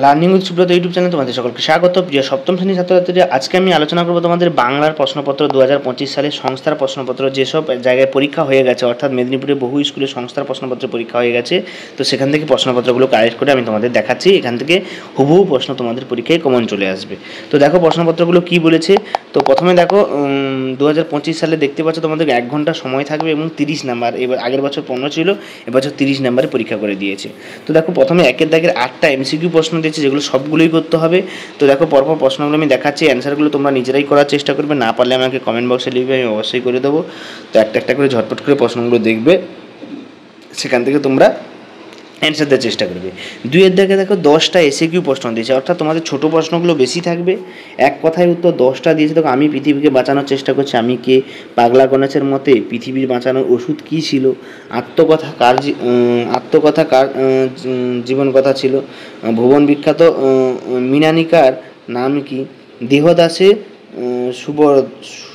Learning with Subrata YouTube চ্যানেলে তোমাদের সকলকে স্বাগত। প্রিয় সপ্তম শ্রেণীর ছাত্রছাত্রীরা, আজকে আমি আলোচনা করবো তোমাদের বাংলার প্রশ্নপত্র 2025 সালের সংস্থার প্রশ্নপত্র। যেসব জায়গায় পরীক্ষা হয়ে গেছে, অর্থাৎ মেদিনীপুরে বহু স্কুলে সংস্থার প্রশ্নপত্র পরীক্ষা হয়ে গেছে, তো সেখান থেকে প্রশ্নপত্রগুলো কালেক্ট করে আমি তোমাদের দেখাচ্ছি। এখান থেকে হুবহু প্রশ্ন তোমাদের পরীক্ষায় কমন চলে আসবে। তো দেখো প্রশ্নপত্রগুলো কী বলেছে। তো প্রথমে দেখো 2025 সালে দেখতে পাচ্ছ তোমাদের 1 ঘন্টা সময় থাকবে এবং 30 নাম্বার। এবার আগের বছর 15 ছিল, এবছর 30 নাম্বারে পরীক্ষা করে দিয়েছে। তো দেখো প্রথমে একের দাগের 8টা এমসিকিউ প্রশ্ন দিয়েছে, যেগুলো সবগুলোই করতে হবে। তো দেখো পরপর প্রশ্নগুলো আমি দেখাচ্ছি, অ্যান্সারগুলো তোমরা নিজেরাই করার চেষ্টা করবে, না পারলে আমাকে কমেন্ট বক্সে লিখবে, আমি অবশ্যই করে দেবো। তো একটা একটা করে ঝটপট করে প্রশ্নগুলো দেখবে, সেখান থেকে তোমরা অ্যান্সার দেওয়ার চেষ্টা করবে। 2-এর দাগে দেখো 10টা এসএকিউ প্রশ্ন দিয়েছে, অর্থাৎ তোমাদের ছোটো প্রশ্নগুলো বেশি থাকবে। এক কথায় উত্তর 10টা দিয়েছে। দেখো, আমি পৃথিবীকে বাঁচানোর চেষ্টা করছি, আমি কে, পাগলা গণেশের মতে পৃথিবীর বাঁচানোর ওষুধ কী ছিল, আত্মকথা কার জীবন কথা ছিল, ভুবন বিখ্যাত মৃণালিকার নাম কি, দেহদাসে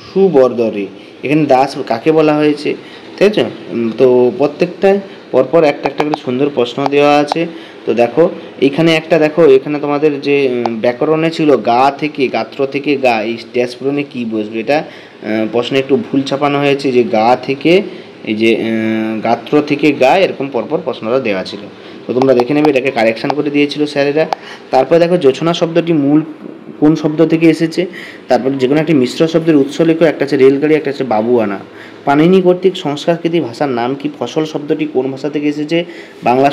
সুবরদরে, এখানে দাস কাকে বলা হয়েছে, ঠিক আছে। তো প্রত্যেকটায় পরপর একটা একটা করে সুন্দর প্রশ্ন দেওয়া আছে। তো দেখো এইখানে একটা, দেখো এখানে তোমাদের যে ব্যাকরণে ছিল গা থেকে, গাত্র থেকে গা, এই ড্যাশ পূরণে কী বসবে, এটা প্রশ্নে একটু ভুল ছাপানো হয়েছে, যে গা থেকে, এই যে গাত্র থেকে গা, এরকম পরপর প্রশ্নটা দেওয়া ছিল। তো তোমরা দেখে নেবে, এটাকে কারেকশান করে দিয়েছিল স্যারেরা। তারপরে দেখো জোছনা শব্দটি মূল কোন শব্দ থেকে এসেছে। তারপরে যে কোনো একটি মিশ্র শব্দের উৎস লেখো, একটা আছে রেলগাড়ি, একটা আছে বাবুয়ানা। পাণিনি কর্তৃক সংস্কারকৃত ভাষার নাম কি। ফসল শব্দটি কোন ভাষা থেকে এসেছে, বাংলা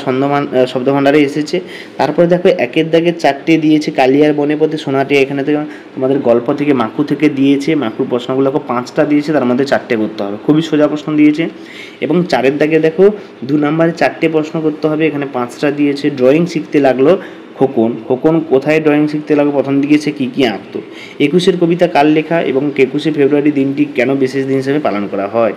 শব্দভাণ্ডারে এসেছে। তারপরে দেখো একের দাগে 4টে দিয়েছে, কালিয়ার বনে পথে সোনাটি, এখানে থেকে তোমাদের গল্প থেকে মাকু থেকে দিয়েছে, মাকুর প্রশ্নগুলোকে 5টা দিয়েছে, তার মধ্যে 4টে করতে হবে, খুবই সোজা প্রশ্ন দিয়েছে। এবং 4-এর দাগে দেখো 2 নম্বরে 4টে প্রশ্ন করতে হবে, এখানে 5টা দিয়েছে। ড্রয়িং শিখতে লাগলো খোকন কোথায় ড্রয়িং শিখতে লাগলো, প্রথম দিকে সে কী কী আঁকতো। 21-এর কবিতা কার লেখা এবং 21শে ফেব্রুয়ারি দিনটি কেন বিশেষ দিন হিসেবে পালন করা হয়।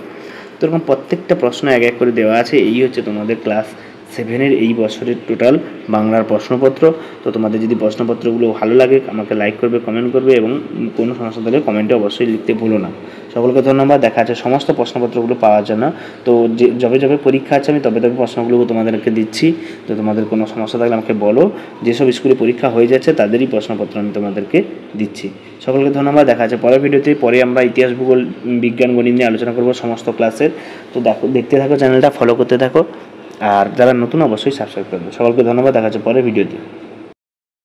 তো এরকম প্রত্যেকটা প্রশ্ন এক এক করে দেওয়া আছে। এই হচ্ছে তোমাদের ক্লাস 7-এর এই বছরের টোটাল বাংলার প্রশ্নপত্র। তো তোমাদের যদি প্রশ্নপত্রগুলো ভালো লাগে, আমাকে লাইক করবে, কমেন্ট করবে, এবং কোনো সমস্যা থাকলে কমেন্টে অবশ্যই লিখতে ভুলো না। সকলকে ধন্যবাদ। দেখা আছে সমস্ত প্রশ্নপত্রগুলো পাওয়ার জন্য। তো যে যবে পরীক্ষা আছে, আমি তবে প্রশ্নগুলো তোমাদেরকে দিচ্ছি। তো তোমাদের কোনো সমস্যা থাকলে আমাকে বলো। যেসব স্কুলে পরীক্ষা হয়ে যাচ্ছে তাদেরই প্রশ্নপত্র আমি তোমাদেরকে দিচ্ছি। সকলকে ধন্যবাদ। দেখা আছে পরের ভিডিওতে। পরে আমরা ইতিহাস, ভূগোল, বিজ্ঞান, গণিত নিয়ে আলোচনা করবো সমস্ত ক্লাসের। তো দেখতে থাকো, চ্যানেলটা ফলো করতে থাকো, আর যারা নতুন অবশ্যই সাবস্ক্রাইব করবে। সকলকে ধন্যবাদ। দেখা হচ্ছে পরের ভিডিওতে।